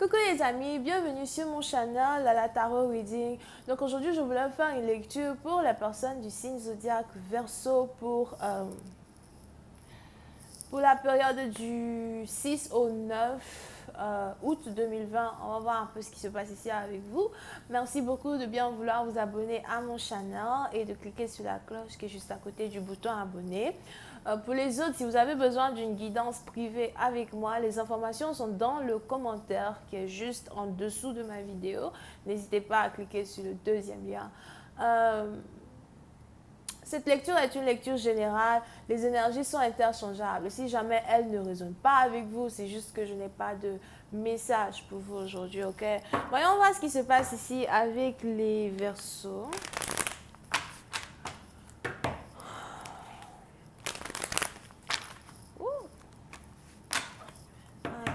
Coucou les amis, bienvenue sur mon channel la Tarot Reading. Donc aujourd'hui je voulais faire une lecture pour les personnes du signe zodiaque Verseau pour la période du 6 au 9 août 2020. On va voir un peu ce qui se passe ici avec vous. Merci beaucoup de bien vouloir vous abonner à mon channel et de cliquer sur la cloche qui est juste à côté du bouton abonner. Pour les autres, si vous avez besoin d'une guidance privée avec moi, les informations sont dans le commentaire qui est juste en dessous de ma vidéo. N'hésitez pas à cliquer sur le deuxième lien. Cette lecture est une lecture générale. Les énergies sont interchangeables. Si jamais elles ne résonnent pas avec vous, c'est juste que je n'ai pas de message pour vous aujourd'hui, ok? Voyons voir ce qui se passe ici avec les Verseaux.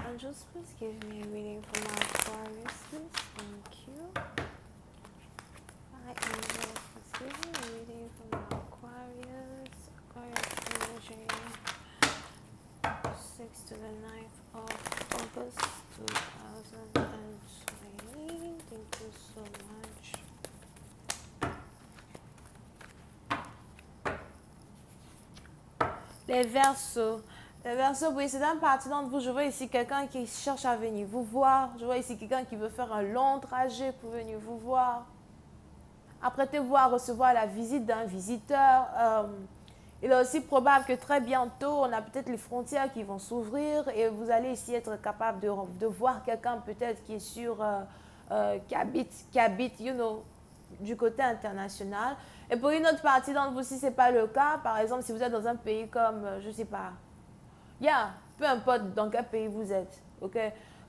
Angels, please give me a reading for my Aquarius, please. Thank you. Hi, Angels, please give me a reading for my Aquarius. Aquarius energy. 6 to the 9th of August 2020. Thank you so much. Les Verseaux. Les Verseaux, oui, c'est une partie d'entre vous. Je vois ici quelqu'un qui cherche à venir vous voir. Je vois ici quelqu'un qui veut faire un long trajet pour venir vous voir. Apprêtez-vous à recevoir la visite d'un visiteur. Il est aussi probable que très bientôt, on a peut-être les frontières qui vont s'ouvrir et vous allez ici être capable de voir quelqu'un peut-être qui est qui habite, du côté international. Et pour une autre partie d'entre vous, si ce n'est pas le cas, par exemple, si vous êtes dans un pays comme, je ne sais pas, peu importe dans quel pays vous êtes, ok?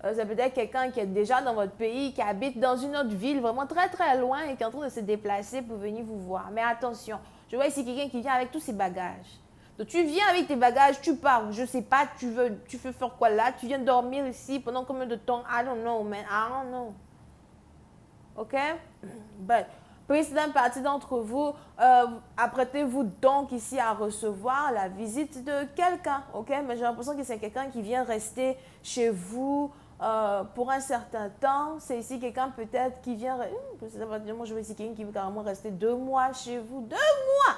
C'est peut-être quelqu'un qui est déjà dans votre pays, qui habite dans une autre ville, vraiment très très loin et qui est en train de se déplacer pour venir vous voir. Mais attention, je vois ici quelqu'un qui vient avec tous ses bagages. Donc tu viens avec tes bagages, tu pars, je ne sais pas, tu veux faire quoi là? Tu viens dormir ici pendant combien de temps? I don't know, man, I don't know. Ok? But, précédente partie d'entre vous, apprêtez-vous donc ici à recevoir la visite de quelqu'un, ok? Mais j'ai l'impression que c'est quelqu'un qui vient rester chez vous pour un certain temps. C'est ici quelqu'un peut-être qui vient... Moi, je vois ici quelqu'un qui veut carrément rester 2 mois chez vous. 2 mois!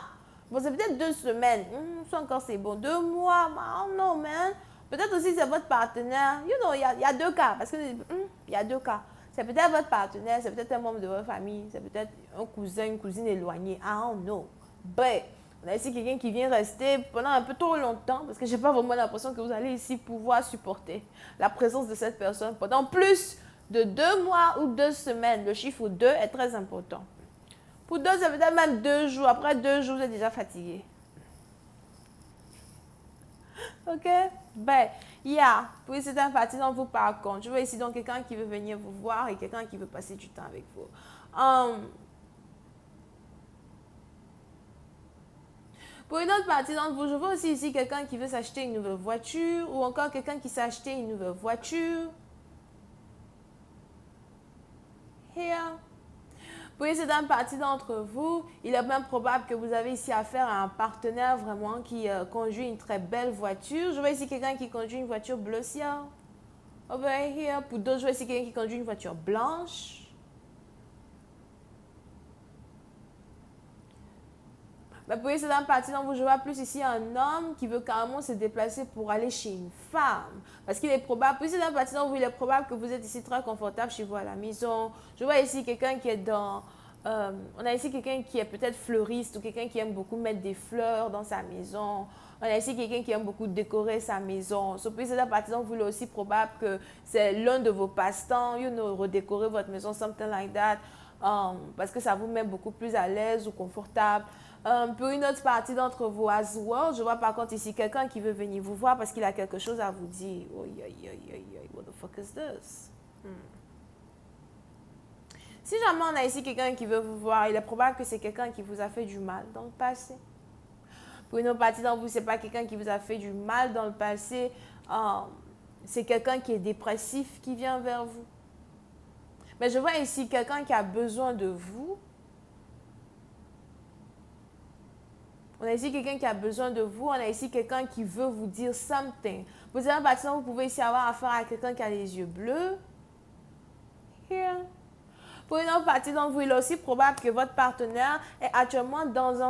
Bon, c'est peut-être 2 semaines. Ça encore, c'est bon. 2 mois, I don't know, man. Peut-être aussi c'est votre partenaire. You know, il y a 2 cas. Parce que il y a 2 cas. C'est peut-être votre partenaire, c'est peut-être un membre de votre famille, c'est peut-être un cousin, une cousine éloignée. I don't know. But, on a ici quelqu'un qui vient rester pendant un peu trop longtemps parce que je n'ai pas vraiment l'impression que vous allez ici pouvoir supporter la présence de cette personne pendant plus de 2 mois ou 2 semaines. Le chiffre 2 est très important. Pour d'autres, c'est peut-être même 2 jours. Après 2 jours, vous êtes déjà fatigué. Ok? Ben, puis c'est un parti dont vous par contre. Je vois ici donc quelqu'un qui veut venir vous voir et quelqu'un qui veut passer du temps avec vous. Pour une autre partie d'entre vous, je vois aussi ici quelqu'un qui veut s'acheter une nouvelle voiture ou encore quelqu'un qui s'est acheté une nouvelle voiture. Here. Pour une certaine partie d'entre vous, il est même probable que vous avez ici affaire à un partenaire vraiment qui conduit une très belle voiture. Je vois ici quelqu'un qui conduit une voiture bleu ciel. Over here. Pour d'autres, je vois ici quelqu'un qui conduit une voiture blanche. Mais pour une certaine partie d'entre vous, je vois plus ici un homme qui veut carrément se déplacer pour aller chez une femme. Parce qu'il est probable, pour une certaine partie d'entre vous, il est probable que vous êtes ici très confortable chez vous à la maison. Je vois ici quelqu'un qui est dans... on a ici quelqu'un qui est peut-être fleuriste ou quelqu'un qui aime beaucoup mettre des fleurs dans sa maison. On a ici quelqu'un qui aime beaucoup décorer sa maison. Sauf que cette partie d'entre vous, il est aussi probable que c'est l'un de vos passe-temps, redécorer votre maison, something like that, parce que ça vous met beaucoup plus à l'aise ou confortable. Pour une autre partie d'entre vous, as well, je vois par contre ici quelqu'un qui veut venir vous voir parce qu'il a quelque chose à vous dire. Oh, what the fuck is this? Si jamais on a ici quelqu'un qui veut vous voir, il est probable que c'est quelqu'un qui vous a fait du mal dans le passé. Pour une autre partie d'entre vous, ce n'est pas quelqu'un qui vous a fait du mal dans le passé. C'est quelqu'un qui est dépressif qui vient vers vous. Mais je vois ici quelqu'un qui a besoin de vous. On a ici quelqu'un qui a besoin de vous. On a ici quelqu'un qui veut vous dire something. Vous avez un bâtiment, vous pouvez ici avoir affaire à quelqu'un qui a les yeux bleus. Here. Pour une autre partie d'entre vous, il est aussi probable que votre partenaire est actuellement dans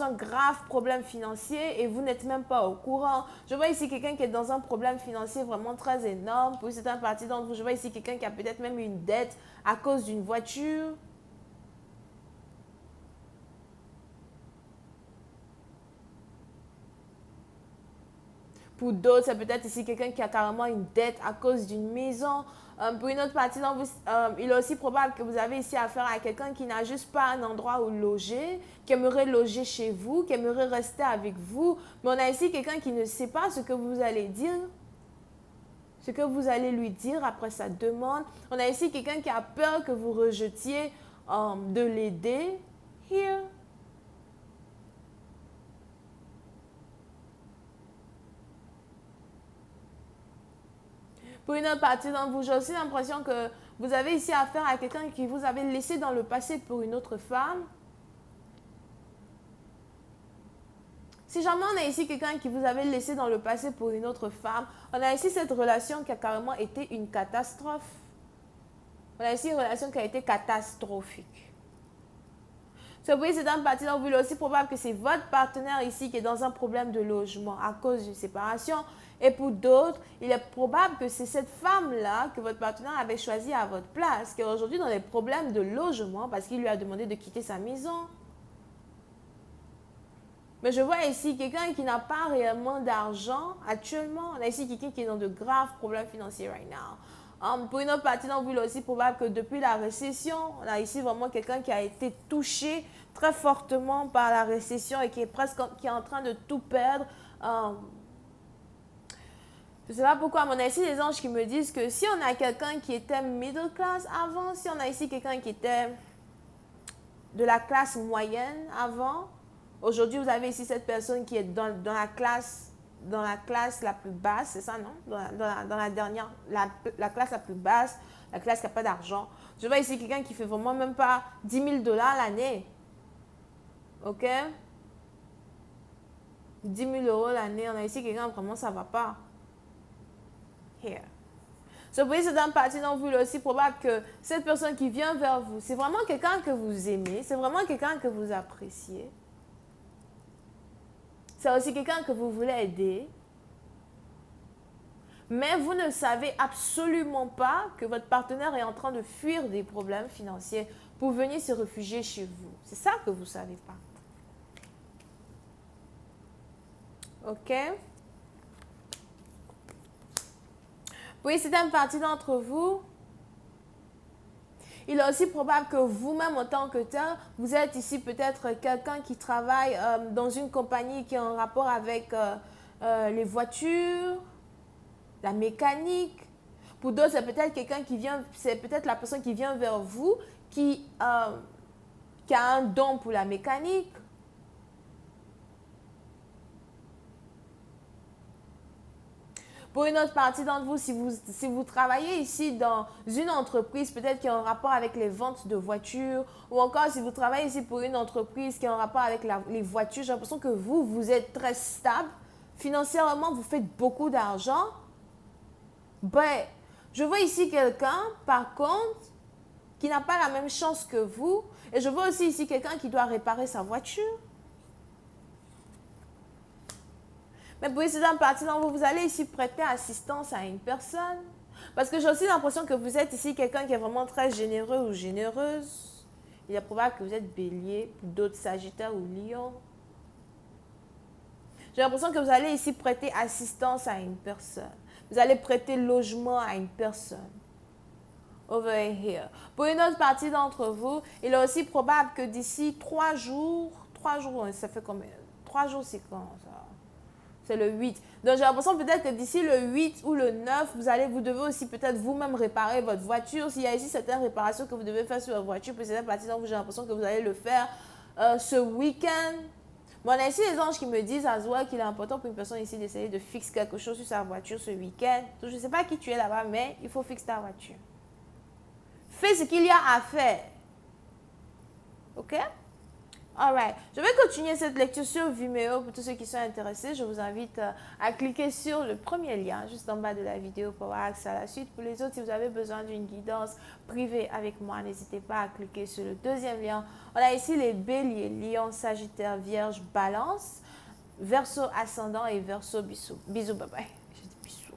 un grave problème financier et vous n'êtes même pas au courant. Je vois ici quelqu'un qui est dans un problème financier vraiment très énorme. Pour certaines parties d'entre vous, je vois ici quelqu'un qui a peut-être même une dette à cause d'une voiture. Pour d'autres, c'est peut-être ici quelqu'un qui a carrément une dette à cause d'une maison. Pour une autre partie d'entre vous, il est aussi probable que vous avez ici affaire à quelqu'un qui n'a juste pas un endroit où loger, qui aimerait loger chez vous, qui aimerait rester avec vous. Mais on a ici quelqu'un qui ne sait pas ce que vous allez dire, ce que vous allez lui dire après sa demande. On a ici quelqu'un qui a peur que vous rejetiez de l'aider. Here. Pour une autre partie d'entre vous, j'ai aussi l'impression que vous avez ici affaire à quelqu'un qui vous avait laissé dans le passé pour une autre femme. Si jamais on a ici quelqu'un qui vous avait laissé dans le passé pour une autre femme, on a ici cette relation qui a carrément été une catastrophe. On a ici une relation qui a été catastrophique. C'est une partie d'entre vous, il est aussi probable que c'est votre partenaire ici qui est dans un problème de logement à cause d'une séparation. Et pour d'autres, il est probable que c'est cette femme-là que votre partenaire avait choisie à votre place, qui est aujourd'hui dans des problèmes de logement parce qu'il lui a demandé de quitter sa maison. Mais je vois ici quelqu'un qui n'a pas réellement d'argent actuellement. On a ici quelqu'un qui est dans de graves problèmes financiers right now. Pour une autre partie d'entre vous, il est aussi probable que depuis la récession, on a ici vraiment quelqu'un qui a été touché très fortement par la récession et qui est en train de tout perdre. Je ne sais pas pourquoi, mais on a ici des anges qui me disent que si on a quelqu'un qui était middle class avant, si on a ici quelqu'un qui était de la classe moyenne avant, aujourd'hui vous avez ici cette personne qui est dans la classe la plus basse, c'est ça, non? Dans la classe la plus basse, la classe qui n'a pas d'argent. Je vois ici quelqu'un qui fait vraiment même pas 10 000 $ l'année. Ok? 10 000 € l'année, on a ici quelqu'un vraiment ça ne va pas. Here. So, vous voyez, c'est dans partie dont vous, il est aussi probable que cette personne qui vient vers vous, c'est vraiment quelqu'un que vous aimez, c'est vraiment quelqu'un que vous appréciez. C'est aussi quelqu'un que vous voulez aider. Mais vous ne savez absolument pas que votre partenaire est en train de fuir des problèmes financiers pour venir se réfugier chez vous. C'est ça que vous ne savez pas. OK? Oui, c'est une partie d'entre vous. Il est aussi probable que vous-même, en tant que tel, vous êtes ici peut-être quelqu'un qui travaille dans une compagnie qui est en rapport avec les voitures, la mécanique. Pour d'autres, c'est peut-être quelqu'un qui vient, c'est peut-être la personne qui vient vers vous qui a un don pour la mécanique. Pour une autre partie d'entre vous, si vous travaillez ici dans une entreprise, peut-être qui est en rapport avec les ventes de voitures, ou encore si vous travaillez ici pour une entreprise qui est en rapport avec les voitures, j'ai l'impression que vous êtes très stable. Financièrement, vous faites beaucoup d'argent. Ben, je vois ici quelqu'un, par contre, qui n'a pas la même chance que vous. Et je vois aussi ici quelqu'un qui doit réparer sa voiture. Mais pour une partie d'entre vous, vous allez ici prêter assistance à une personne. Parce que j'ai aussi l'impression que vous êtes ici quelqu'un qui est vraiment très généreux ou généreuse. Il est probable que vous êtes bélier, pour d'autres sagittaires ou lion. J'ai l'impression que vous allez ici prêter assistance à une personne. Vous allez prêter logement à une personne. Over here. Pour une autre partie d'entre vous, il est aussi probable que d'ici 3 jours, ça fait combien? 3 jours, c'est quand ça? C'est le 8. Donc, j'ai l'impression peut-être que d'ici le 8 ou le 9, vous devez aussi peut-être vous-même réparer votre voiture. S'il y a ici certaines réparations que vous devez faire sur votre voiture, pour certaines parties d'entre vous, j'ai l'impression que vous allez le faire ce week-end. Bon, on a ici les anges qui me disent à Zoa qu'il est important pour une personne ici d'essayer de fixer quelque chose sur sa voiture ce week-end. Donc, je ne sais pas qui tu es là-bas, mais il faut fixer ta voiture. Fais ce qu'il y a à faire. OK? Alright, je vais continuer cette lecture sur Vimeo pour tous ceux qui sont intéressés. Je vous invite à cliquer sur le premier lien juste en bas de la vidéo pour avoir accès à la suite. Pour les autres, si vous avez besoin d'une guidance privée avec moi, n'hésitez pas à cliquer sur le deuxième lien. On a ici les béliers, lion, sagittaire, vierge, balance, verseau ascendant et verseau bisous. Bisous, bye bye.